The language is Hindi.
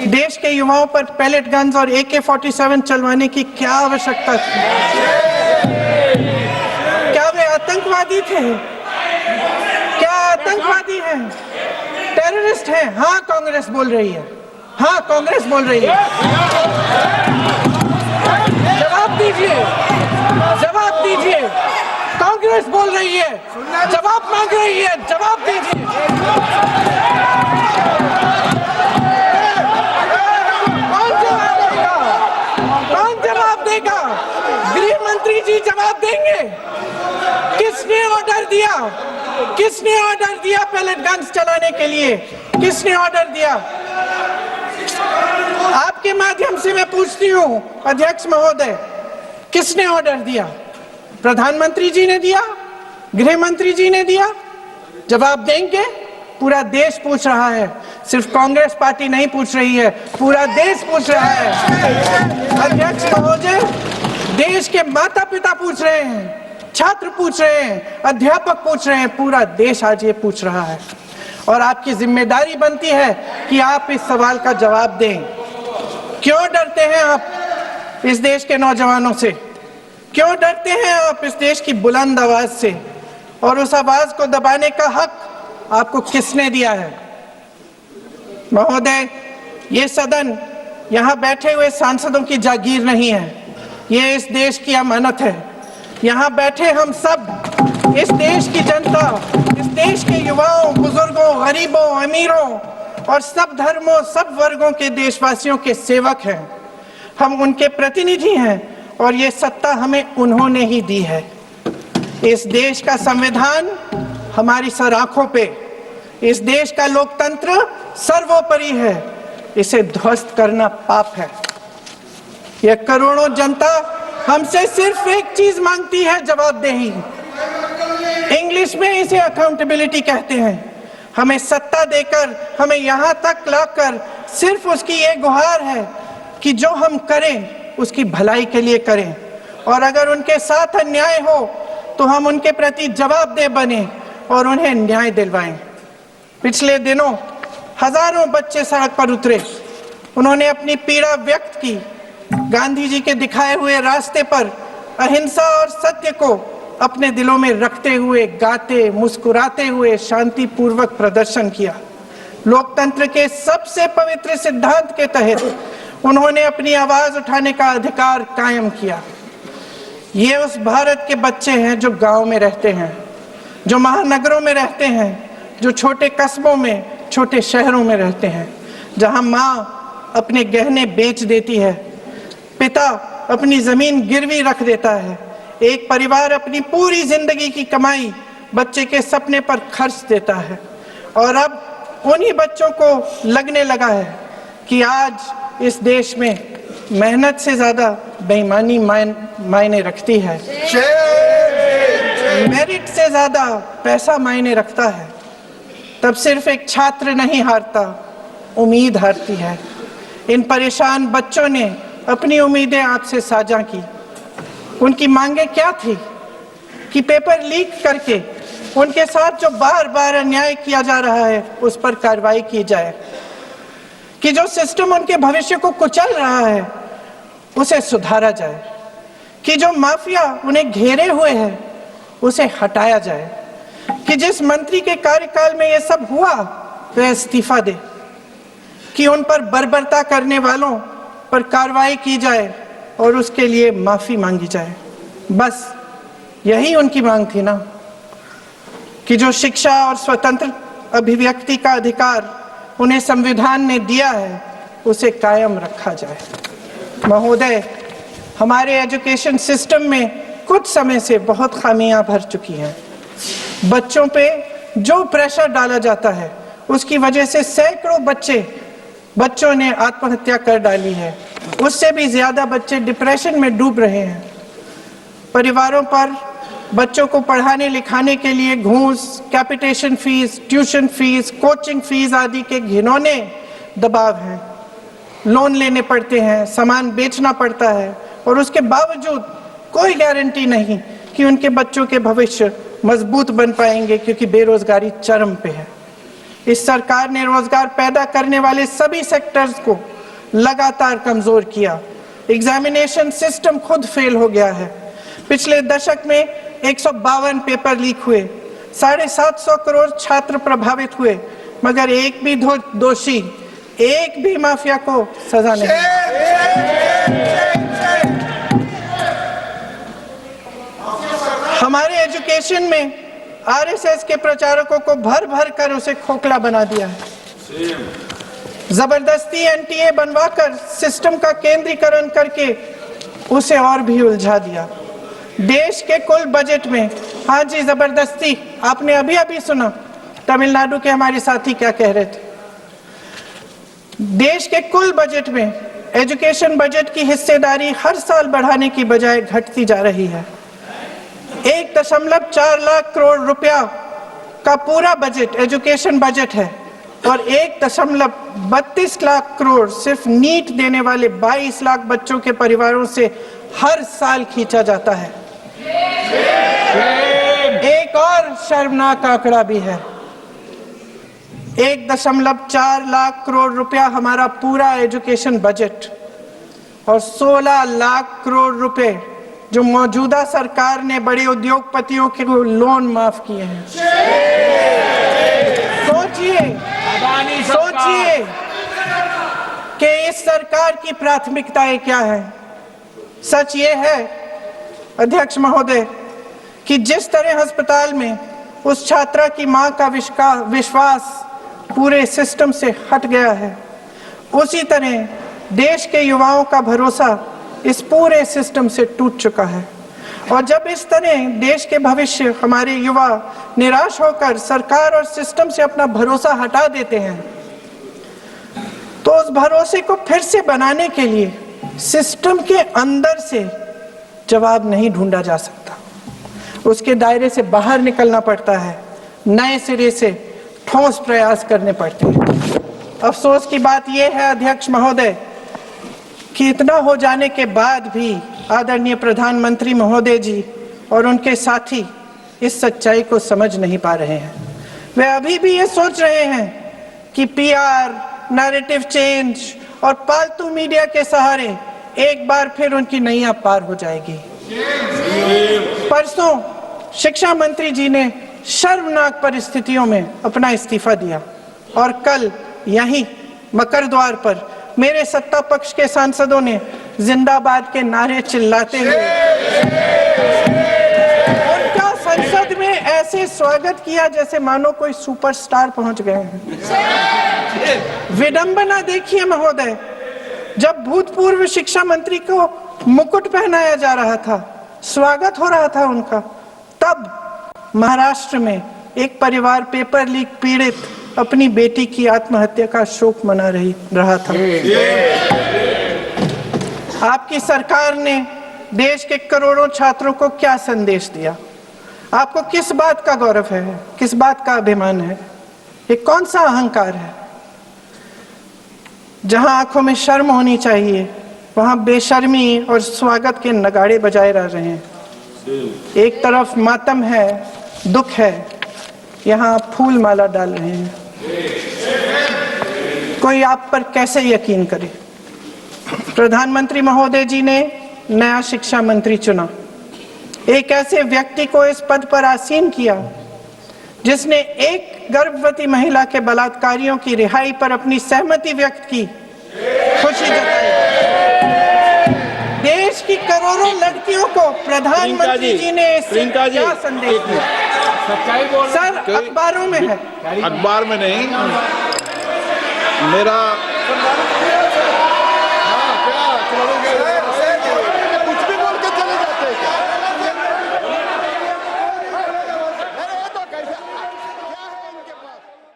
देश के युवाओं पर पैलेट गन्स और AK-47 चलवाने की क्या आवश्यकता थी? क्या वे आतंकवादी थे? क्या आतंकवादी हैं? टेररिस्ट हैं? हाँ, कांग्रेस बोल रही है। हाँ, कांग्रेस बोल रही है। जवाब दीजिए, जवाब दीजिए। कांग्रेस बोल रही है, जवाब मांग रही है, जवाब दीजिए। कौन जवाब देगा? कौन जवाब देगा? गृह मंत्री जी जवाब देंगे। किसने ऑर्डर दिया? किसने ऑर्डर दिया पैलेट गन्स चलाने के लिए? किसने ऑर्डर दिया? आपके माध्यम से मैं पूछती हूँ अध्यक्ष महोदय, किसने ऑर्डर दिया? प्रधानमंत्री जी ने दिया? गृह मंत्री जी ने दिया? जवाब देंगे? पूरा देश पूछ रहा है, सिर्फ कांग्रेस पार्टी नहीं पूछ रही है, पूरा देश पूछ रहा है। अध्यक्ष महोदय, देश के माता पिता पूछ रहे हैं, छात्र पूछ रहे हैं, अध्यापक पूछ रहे हैं, पूरा देश आज ये पूछ रहा है। और आपकी जिम्मेदारी बनती है कि आप इस सवाल का जवाब दें। क्यों डरते हैं आप इस देश के नौजवानों से? क्यों डरते हैं आप इस देश की बुलंद आवाज से? और उस आवाज को दबाने का हक आपको किसने दिया है? महोदय, ये सदन यहाँ बैठे हुए सांसदों की जागीर नहीं है, ये इस देश की अमानत है। यहाँ बैठे हम सब इस देश की जनता, इस देश के युवाओं, बुजुर्गों, गरीबों, अमीरों और सब धर्मों, सब वर्गों के देशवासियों के सेवक हैं। हम उनके प्रतिनिधि हैं और ये सत्ता हमें उन्होंने ही दी है। इस देश का संविधान हमारी सर आंखों पे, इस देश का लोकतंत्र सर्वोपरि है, इसे ध्वस्त करना पाप है। यह करोड़ों जनता हमसे सिर्फ एक चीज मांगती है, जवाबदेही। इंग्लिश में इसे अकाउंटेबिलिटी कहते हैं। हमें सत्ता देकर, हमें यहाँ तक लाकर सिर्फ उसकी ये गुहार है कि जो हम करें उसकी भलाई के लिए करें, और अगर उनके साथ अन्याय हो तो हम उनके प्रति जवाबदेह बने और उन्हें न्याय दिलवाएं। पिछले दिनों हजारों बच्चे सड़क पर उतरे, उन्होंने अपनी पीड़ा व्यक्त की। गांधी जी के दिखाए हुए रास्ते पर अहिंसा और सत्य को अपने दिलों में रखते हुए, गाते, मुस्कुराते हुए शांतिपूर्वक प्रदर्शन किया। लोकतंत्र के सबसे पवित्र सिद्धांत के तहत उन्होंने अपनी आवाज उठाने का अधिकार कायम किया। ये उस भारत के बच्चे हैं जो गांव में रहते हैं, जो महानगरों में रहते हैं, जो छोटे कस्बों में, छोटे शहरों में रहते हैं, जहां माँ अपने गहने बेच देती है, पिता अपनी जमीन गिरवी रख देता है, एक परिवार अपनी पूरी जिंदगी की कमाई बच्चे के सपने पर खर्च देता है। और अब उन्हीं बच्चों को लगने लगा है कि आज इस देश में मेहनत से ज्यादा बेईमानी मायने रखती है, मेरिट से ज्यादा पैसा मायने रखता है। तब सिर्फ एक छात्र नहीं हारता, उम्मीद हारती है। इन परेशान बच्चों ने अपनी उम्मीदें आपसे साझा की। उनकी मांगे क्या थी? कि पेपर लीक करके उनके साथ जो बार बार अन्याय किया जा रहा है उस पर कार्रवाई की जाए, कि जो सिस्टम उनके भविष्य को कुचल रहा है उसे सुधारा जाए, कि जो माफिया उन्हें घेरे हुए है उसे हटाया जाए, कि जिस मंत्री के कार्यकाल में ये सब हुआ वह इस्तीफा दे, कि उन पर बर्बरता करने वालों पर कार्रवाई की जाए और उसके लिए माफी मांगी जाए। बस यही उनकी मांग थी ना, कि जो शिक्षा और स्वतंत्र अभिव्यक्ति का अधिकार उन्हें संविधान ने दिया है उसे कायम रखा जाए। महोदय, हमारे एजुकेशन सिस्टम में कुछ समय से बहुत खामियां भर चुकी हैं। बच्चों पे जो प्रेशर डाला जाता है उसकी वजह से सैकड़ों बच्चों ने आत्महत्या कर डाली है। उससे भी ज्यादा बच्चे डिप्रेशन में डूब रहे हैं। परिवारों पर बच्चों को पढ़ाने लिखाने के लिए घूस, capitation fees, tuition fees, coaching fees आदि के घिनौने दबाव हैं। लोन लेने पड़ते हैं, सामान बेचना पड़ता है और उसके बावजूद कोई गारंटी नहीं कि उनके बच्चों के भविष्य मजबूत बन पाएंगे, क्योंकि बेरोजगारी चरम पे है। इस सरकार ने रोजगार पैदा करने वाले सभी सेक्टर्स को लगातार कमजोर किया। एग्जामिनेशन सिस्टम खुद फेल हो गया है। पिछले दशक में 152 पेपर लीक हुए, 750 करोड़ छात्र प्रभावित हुए, मगर एक भी दोषी, एक भी माफिया को सजा नहीं। हमारे एजुकेशन में आरएसएस के प्रचारकों को भर भर कर उसे खोखला बना दिया है। जबरदस्ती एनटीए बनवाकर सिस्टम का केंद्रीकरण करके उसे और भी उलझा दिया। देश के कुल बजट में, हाँ जी जबरदस्ती, आपने अभी अभी सुना तमिलनाडु के हमारे साथी क्या कह रहे थे। देश के कुल बजट में एजुकेशन बजट की हिस्सेदारी हर साल बढ़ाने की बजाय घटती जा रही है। 1.4 लाख करोड़ रुपया का पूरा बजट एजुकेशन बजट है और 1.32 लाख करोड़ सिर्फ नीट देने वाले 22 लाख बच्चों के परिवारों से हर साल खींचा जाता है। एक और शर्मनाक आंकड़ा भी है, 1.4 लाख करोड़ रुपया हमारा पूरा एजुकेशन बजट और 16 लाख करोड़ रुपए जो मौजूदा सरकार ने बड़े उद्योगपतियों के लोन माफ किए हैं। सोचिए कि इस सरकार की प्राथमिकताएं क्या है। सच ये है अध्यक्ष महोदय कि जिस तरह अस्पताल में उस छात्रा की मां का विश्वास पूरे सिस्टम से हट गया है, उसी तरह देश के युवाओं का भरोसा इस पूरे सिस्टम से टूट चुका है। और जब इस तरह देश के भविष्य, हमारे युवा निराश होकर सरकार और सिस्टम से अपना भरोसा हटा देते हैं, तो उस भरोसे को फिर से बनाने के लिए सिस्टम के अंदर से जवाब नहीं ढूंढा जा सकता, उसके दायरे से बाहर निकलना पड़ता है, नए सिरे से ठोस प्रयास करने पड़ते हैं। अफसोस की बात यह है अध्यक्ष महोदय कि इतना हो जाने के बाद भी आदरणीय प्रधानमंत्री महोदय जी और उनके साथी इस सच्चाई को समझ नहीं पा रहे हैं। वे अभी भी ये सोच रहे हैं कि पीआर, नैरेटिव चेंज और पालतू मीडिया के सहारे एक बार फिर उनकी नैया पार हो जाएगी। परसों शिक्षा मंत्री जी ने शर्मनाक परिस्थितियों में अपना इस्तीफा दिया और कल यहीं मकर द्वार पर मेरे सत्ता पक्ष के सांसदों ने जिंदाबाद के नारे चिल्लाते हुए उनका संसद में ऐसे स्वागत किया जैसे मानो कोई सुपरस्टार पहुंच गए हैं। विडंबना देखिए महोदय, जब भूतपूर्व शिक्षा मंत्री को मुकुट पहनाया जा रहा था, स्वागत हो रहा था उनका, तब महाराष्ट्र में एक परिवार पेपर लीक पीड़ित अपनी बेटी की आत्महत्या का शोक मना रहा था। आपकी सरकार ने देश के करोड़ों छात्रों को क्या संदेश दिया? आपको किस बात का गौरव है, किस बात का अभिमान है? ये कौन सा अहंकार है? जहां आंखों में शर्म होनी चाहिए वहां बेशर्मी और स्वागत के नगाड़े बजाए रह रहे हैं। एक तरफ मातम है, दुख है, यहाँ फूल माला डाल रहे हैं। कोई आप पर कैसे यकीन करे? प्रधानमंत्री महोदय जी ने नया शिक्षा मंत्री चुना, एक ऐसे व्यक्ति को इस पद पर आसीन किया जिसने एक गर्भवती महिला के बलात्कारियों की रिहाई पर अपनी सहमति व्यक्त की, खुशी जताई। देश की करोड़ों लड़कियों को प्रधानमंत्री जी ने क्या संदेश दिया? सच्चाई बोल सर, अखबारों में है, अखबार में नहीं। मेरा